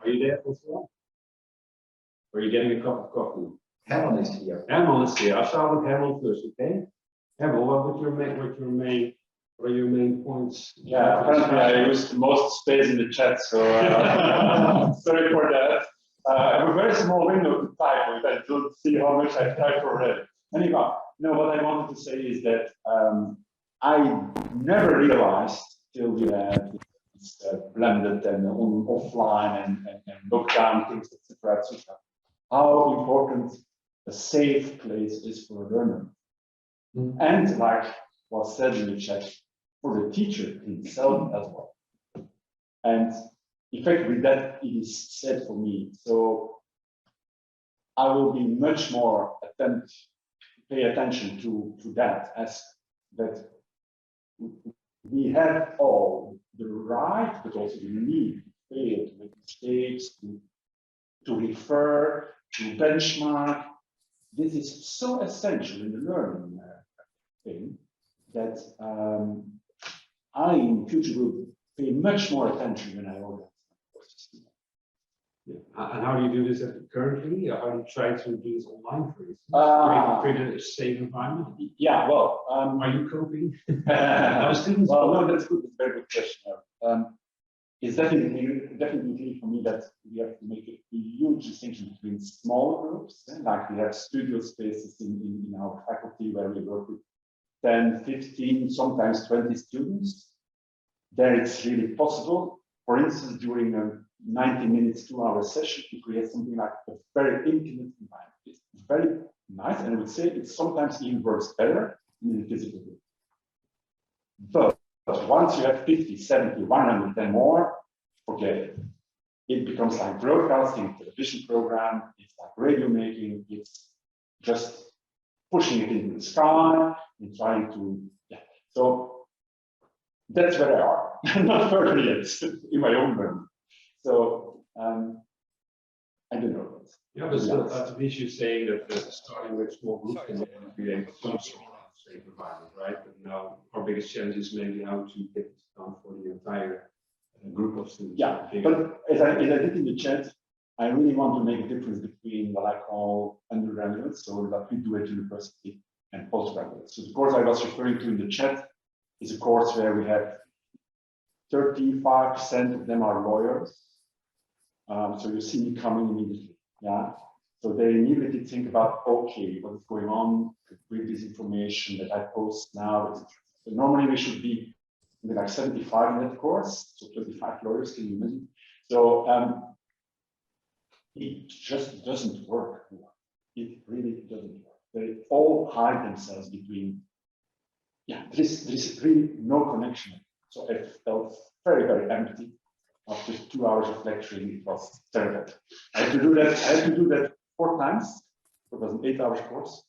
Are you there, Francois? Or are you getting a cup of coffee? Herman is here. Herman is here. I'll start with Herman first, okay? Herman, what are your main points? Yeah, apparently I used the most space in the chat, so sorry for that. I have a very small window to type with. I don't see how much I type already. Anyway, what I wanted to say is that I never realized till we had this blended and offline and lockdown things, etc., etc., how important a safe place is for a learner. And like was said in the chat, for the teacher himself as well. And effectively that is said for me. So I will be much more pay attention to that, as that we have all the right, but also the need to fail, to make mistakes, to refer, to benchmark. This is so essential in the learning thing that I in future will pay much more attention when I organize courses. Yeah. And how do you do this currently? How do you try to do this online, for instance? Create a safe environment? Yeah, well, are you coping? Students? Well, no, that's good. That's a very good question. It's definitely for me that we have to make a huge distinction between small groups, like we have studio spaces in our faculty where we work with 10, 15, sometimes 20 students. There it's really possible, for instance, during a 90 minutes, 2-hour session, to create something like a very intimate environment. It's very nice, and I would say it sometimes even works better in the physical group. But once you have 50, 70, 100 and more, forget it. It becomes like broadcasting, television program, it's like radio making, it's just pushing it into the sky and trying to, yeah. So that's where I are, not further yet in my own room. So I don't know. Yeah, but still, at least you're saying that starting with small groups can create some sort of safe environment, right? But now our biggest challenge is maybe how to get this done for the entire group of students. Yeah, but as I did in the chat, I really want to make a difference between what I call undergraduates, so that we do at university, and postgraduates. So the course I was referring to in the chat is a course where we have 35% of them are lawyers. So you see me coming immediately, yeah? So they immediately think about, okay, what is going on with this information that I post now? So normally we should be like 75 in that course, so 25 lawyers, can you imagine? So it just doesn't work. It really doesn't work. They all hide themselves between, there is really no connection. So it felt very, very empty. After 2 hours of lecturing, it was terrible. I had to do that 4 times. It was an 8-hour course.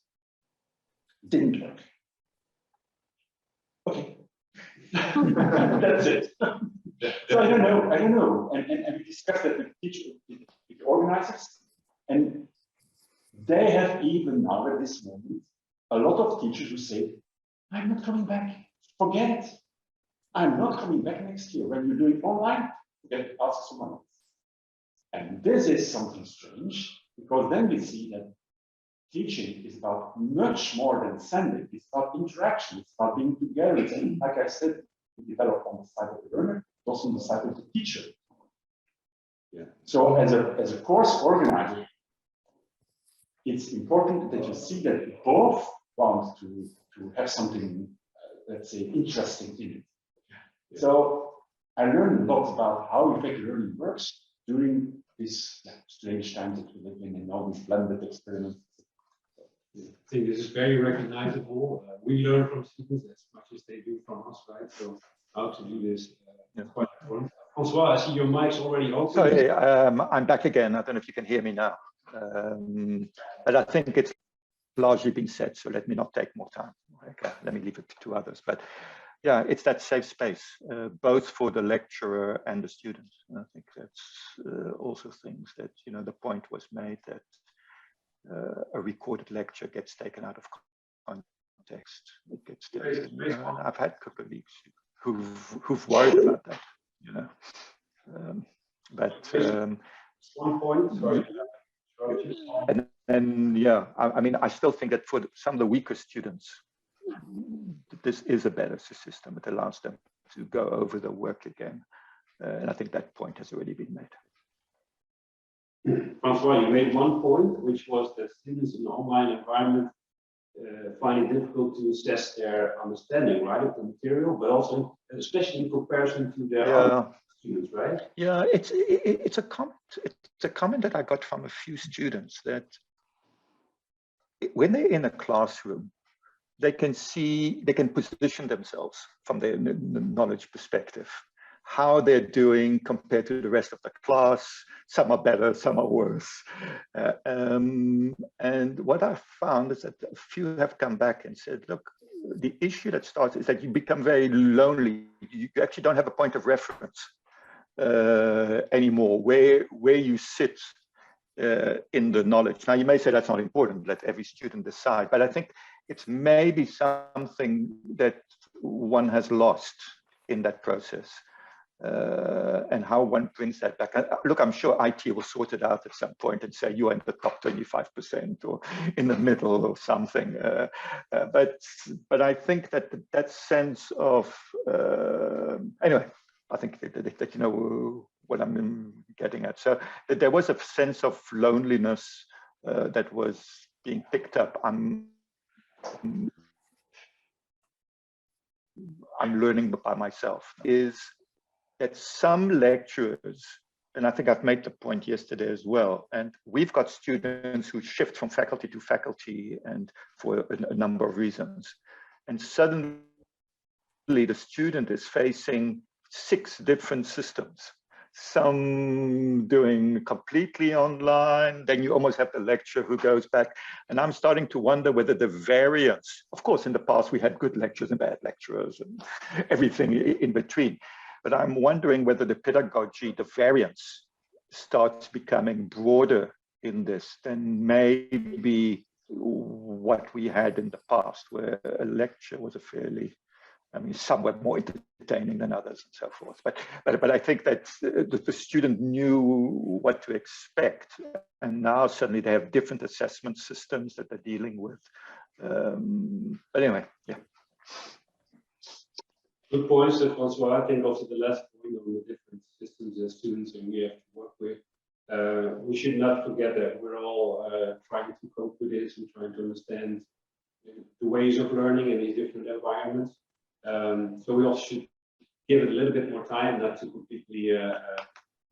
Didn't work. Okay. That's it. So I don't know. And we discussed that with with organizers, and they have even now at this moment a lot of teachers who say, I'm not coming back. Forget it. I'm not coming back next year. When you're doing online, forget it, ask someone else. And this is something strange, because then we see that teaching is about much more than sending. It's about interaction. It's about being together. It's, like I said, we develop on the side of the learner, but also on the side of the teacher. Yeah. So as a course organizer, it's important that you see that we both want to have something, let's say, interesting in it. So I learned a lot about how effective learning works during this strange times that we live in and all these blended experiments. I think this is very recognizable. We learn from students as much as they do from us, right? So how to do this quite important. François, I see your mic's already open. Sorry, I'm back again. I don't know if you can hear me now. But I think it's largely been said, so let me not take more time. Okay, let me leave it to others. But yeah, it's that safe space, both for the lecturer and the student. And I think that's also things that, the point was made that a recorded lecture gets taken out of context. It gets taken, and I've had colleagues who've worried about that, one point, sorry. And I mean, I still think that for some of the weaker students, this is a better system. It allows them to go over the work again. And I think that point has already been made. François, you made one point, which was that students in an online environment find it difficult to assess their understanding, right, of the material, but also, especially in comparison to their other students, right? Yeah, it's a comment. It's a comment that I got from a few students that when they're in a classroom, they can position themselves from their knowledge perspective, how they're doing compared to the rest of the class. Some are better, some are worse. And what I found is that a few have come back and said, look, the issue that starts is that you become very lonely. You actually don't have a point of reference anymore, where you sit in the knowledge. Now, you may say that's not important, let every student decide, but I think it's maybe something that one has lost in that process. And how one brings that back. Look, I'm sure IT will sort it out at some point and say you're in the top 25% or in the middle or something. But I think that sense of anyway, I think that you know what I'm getting at. So that there was a sense of loneliness that was being picked up. I'm learning by myself is that some lecturers, and I think I've made the point yesterday as well, and we've got students who shift from faculty to faculty and for a number of reasons. And suddenly the student is facing 6 different systems, some doing completely online, then you almost have the lecturer who goes back. And I'm starting to wonder whether the variance, of course, in the past we had good lecturers and bad lecturers and everything in between. But I'm wondering whether the pedagogy, the variance, starts becoming broader in this than maybe what we had in the past, where a lecture was a fairly, I mean, somewhat more entertaining than others and so forth. But I think that the student knew what to expect, and now suddenly they have different assessment systems that they're dealing with. But anyway, yeah. Good points, François. I think also the last point on the different systems that students and we have to work with. We should not forget that we're all trying to cope with this and trying to understand the ways of learning in these different environments. So we also should give it a little bit more time, not to completely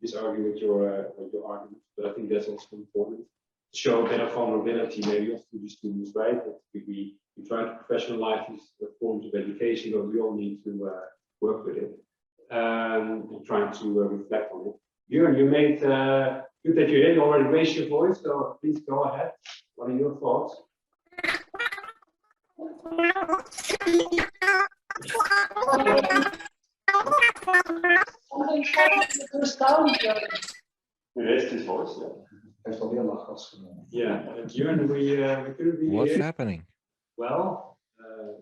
disargue with your arguments. But I think that's also important. Show a bit of vulnerability maybe to the students, right? That we try to professionalize these forms of education, but we all need to work with it and trying to reflect on it. Björn, you made good that you did already raise your voice, so please go ahead. What are your thoughts? He raised his voice, yeah. Heeft al heel lang vastgenomen. Yeah, Björn, we couldn't be What's here. happening? Well,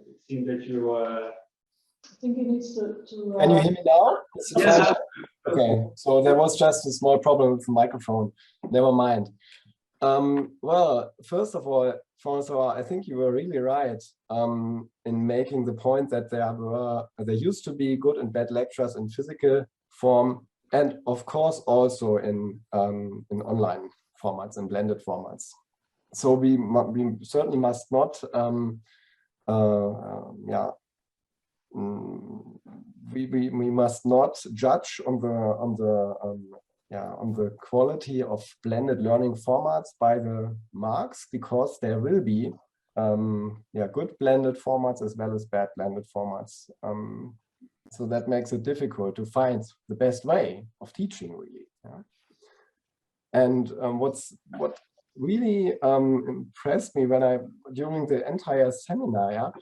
it seemed that you. I think he needs to. Can you hear me now? Is it Yes. fine? Okay, so there was just a small problem with the microphone. Never mind. Well, first of all, François, I think you were really right in making the point that there used to be good and bad lectures in physical form, and of course also in online formats and blended formats. So we certainly must not we must not judge on the quality of blended learning formats by the marks, because there will be good blended formats as well as bad blended formats. So that makes it difficult to find the best way of teaching, really. Yeah? And what really impressed me during the entire seminar,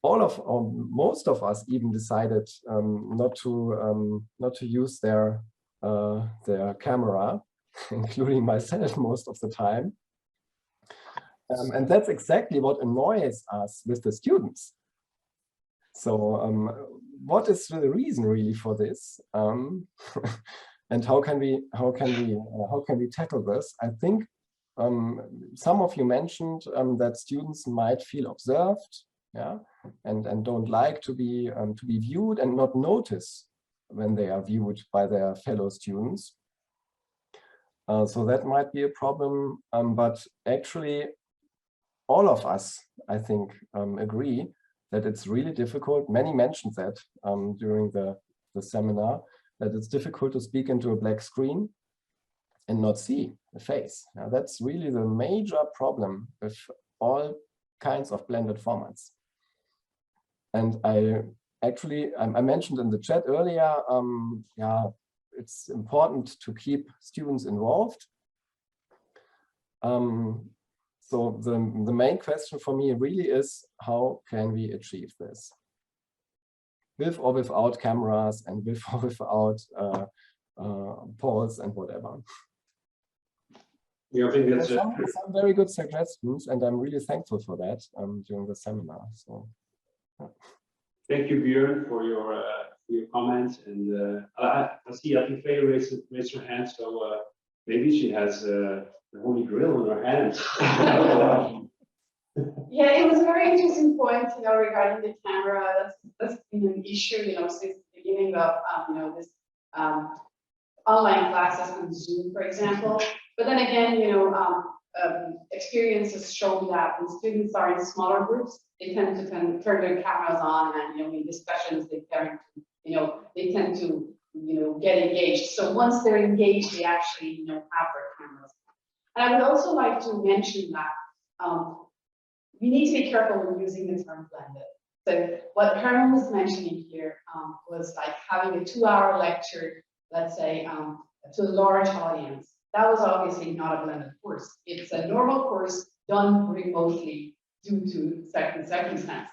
most of us even decided not to use their camera, including myself most of the time. And that's exactly what annoys us with the students. So what is the reason really for this? And how can we tackle this? I think some of you mentioned that students might feel observed, yeah, and don't like to be viewed and not notice when they are viewed by their fellow students. So that might be a problem, but actually all of us, I think, agree that it's really difficult. Many mentioned that during the seminar, that it's difficult to speak into a black screen and not see the face. Now, that's really the major problem with all kinds of blended formats. And I mentioned in the chat earlier, it's important to keep students involved. So the main question for me really is, how can we achieve this? With or without cameras, and with or without polls and whatever. Yeah, I think that's some very good suggestions, and I'm really thankful for that during the seminar. So, yeah. Thank you, Björn, for your comments. And I think Faye raised her hand, so maybe she has the Holy Grail in her hand. Yeah, it was a very interesting point, regarding the camera. That's been an issue, since the beginning of, this online classes on Zoom, for example. But then again, experience has shown that when students are in smaller groups, they tend to turn their cameras on, and in discussions they tend to get engaged. So once they're engaged, they actually have their cameras on. And I would also like to mention that we need to be careful when using the term blended. So what Herman was mentioning here was like having a 2-hour lecture, let's say, to a large audience. That was obviously not a blended course. It's a normal course done remotely due to certain circumstances.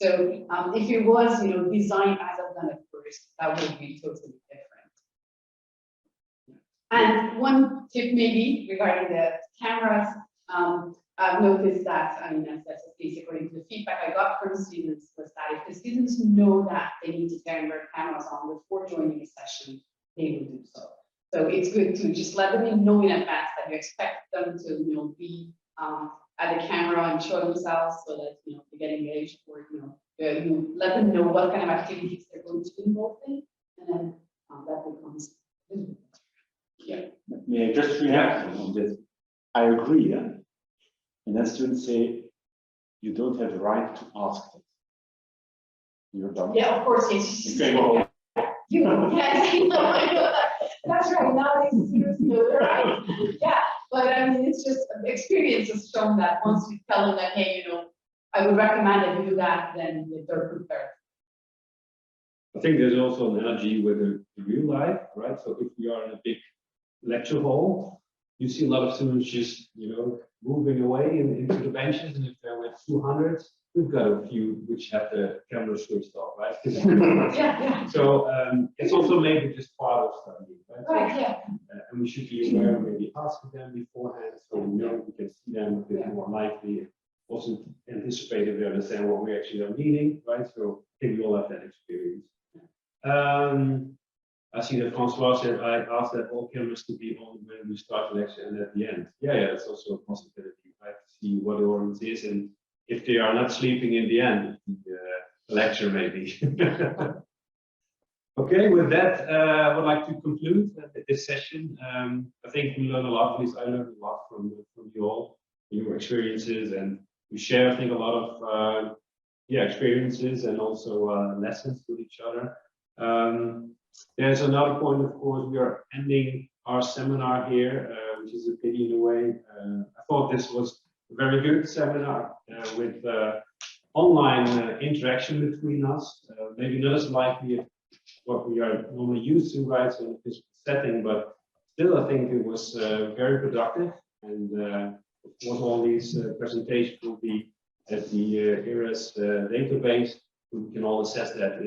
So if it was, designed as a blended course, that would be totally different. And one tip maybe regarding the cameras, I've noticed that, that's basically the feedback I got from students, was that if the students know that they need to turn their cameras on before joining a session, they will do so. So it's good to just let them know in advance that you expect them to, be at the camera and show themselves, so that they get engaged, or you let them know what kind of activities they're going to be involved in, and then that becomes. Yeah. May I just react on this? I agree, yeah. And then students say, you don't have the right to ask them. You're done. Yeah, of course, yes. You can go. Yes, I know that. That's right. Nowadays, students know they're right. Yeah, but it's just experience has shown that once we tell them that, hey, I would recommend that you do that, then they're prepared. I think there's also an analogy with the real life, right? So if we are in a big lecture hall, you see a lot of students just, moving away into the benches, and if they're with 200, we've got a few which have the camera switched off, right? Yeah. So it's also maybe just part of studying, right? Right, yeah. And we should be aware, maybe asking them beforehand, so we can see them a bit more lively, also anticipate if they understand what we actually are meaning, right? So I think we all have that experience. I see that Francois said I asked that all cameras to be on when we start the lecture and at the end. Yeah, that's also a possibility, right? To see what the audience is and if they are not sleeping in the end, the lecture maybe. Okay, with that, I would like to conclude this session. I think we learned a lot, at least I learned a lot from you all, your experiences, and we share, I think, a lot of experiences and also lessons with each other. There's another point, of course, we are ending our seminar here, which is a pity in a way. I thought this was a very good seminar with online interaction between us, maybe not as likely what we are normally used to, right, so in a physical setting, but still I think it was very productive, and of course all these presentations will be at the ERES database. We can all assess that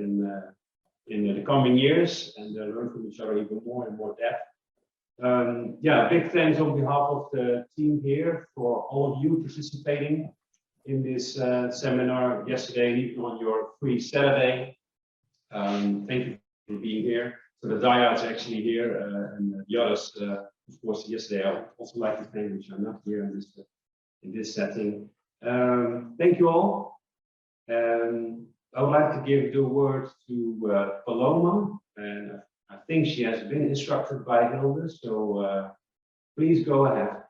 in the coming years and learn from each other even more and more depth. Big thanks on behalf of the team here for all of you participating in this seminar yesterday and even on your free Saturday. Thank you for being here. So the dyads actually here and the others, of course, yesterday. I would also like to thank which are not here in this setting. Thank you all. I would like to give the word to Paloma, and I think she has been instructed by Hilde, so please go ahead.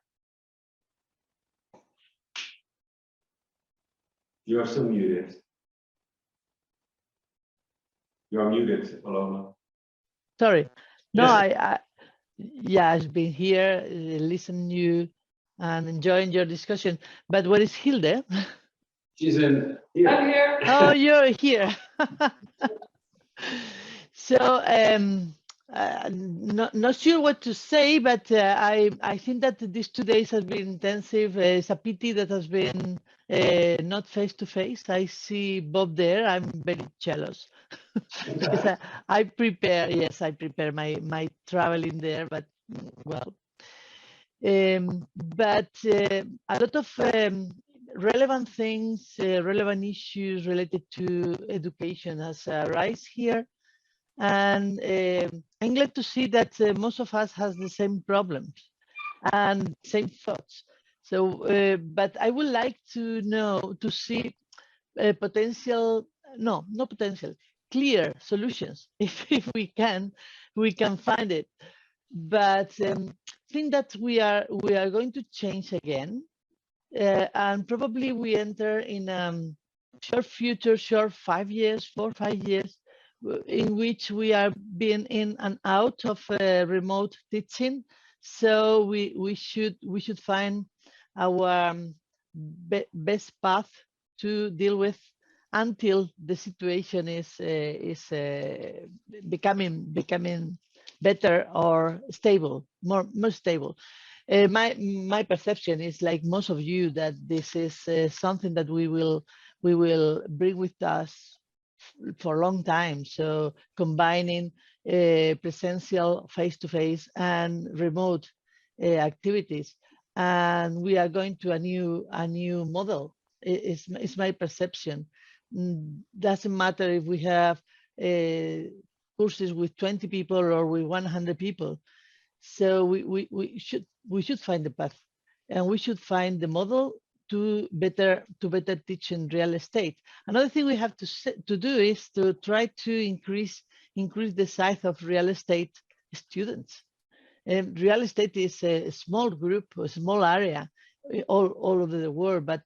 You are still muted. You are muted, Paloma. Sorry. No, Yes. I've been here, listening to you and enjoying your discussion. But where is Hilde? She's in here. I'm here. Oh, you're here. So not sure what to say, but I think that these 2 days have been intensive. It's a pity that has been not face to face. I see Bob there. I'm very jealous because I prepare. Yes, I prepare my traveling there, but well. But a lot of relevant things, relevant issues related to education has arisen here. And I'm glad to see that most of us has the same problems and same thoughts. So, but I would like to see clear solutions if we can find it. But I think that we are going to change again, and probably we enter in short future, short 5 years, 4 or 5 years, in which we are being in and out of remote teaching. So we should find our best path to deal with until the situation is becoming better or stable, more stable. My perception is like most of you that this is something that we will bring with us for a long time. So combining presential face-to-face and remote activities, and we are going to a new model. It's my perception. Doesn't matter if we have courses with 20 people or with 100 people. So we should find the path, and we should find the model to better teach in real estate. Another thing we have to do is to try to increase the size of real estate students. Real estate is a small group, a small area all over the world, but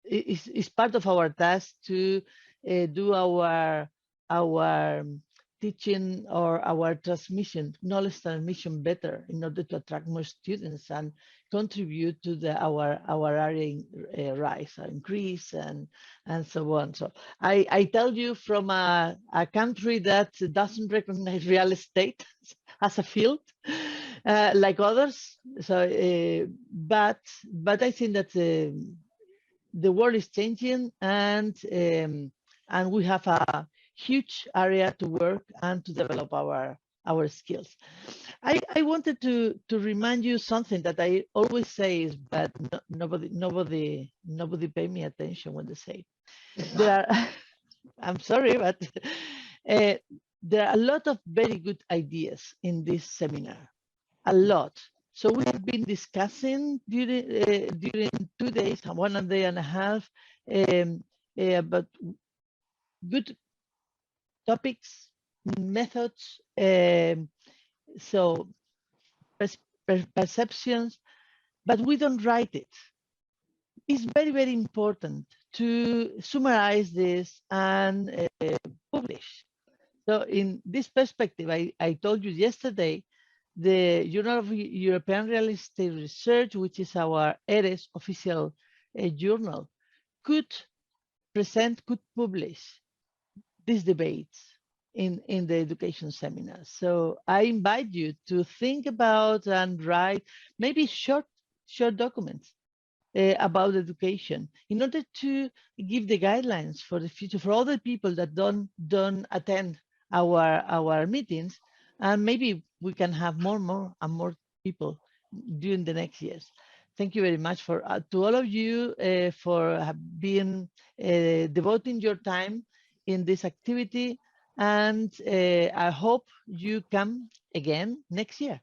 it's part of our task to do our teaching or our transmission, knowledge transmission better in order to attract more students and contribute to our area rise or increase and so on. So I tell you from a country that doesn't recognize real estate as a field like others. So, but I think that the world is changing and we have a huge area to work and to develop our skills. I wanted to remind you something that I always say is, but nobody pay me attention when they say it. There are, I'm sorry, but there are a lot of very good ideas in this seminar, a lot. So we have been discussing during 2 days, 1 day and a half, about good topics, methods, so perceptions, but we don't write it. It's very, very important to summarize this and publish. So in this perspective, I told you yesterday, the Journal of European Real Estate Research, which is our ERES official journal, could publish these debates in the education seminars. So I invite you to think about and write maybe short documents about education in order to give the guidelines for the future for other people that don't attend our meetings, and maybe we can have more people during the next years. Thank you very much for to all of you for being devoting your time in this activity, and I hope you come again next year.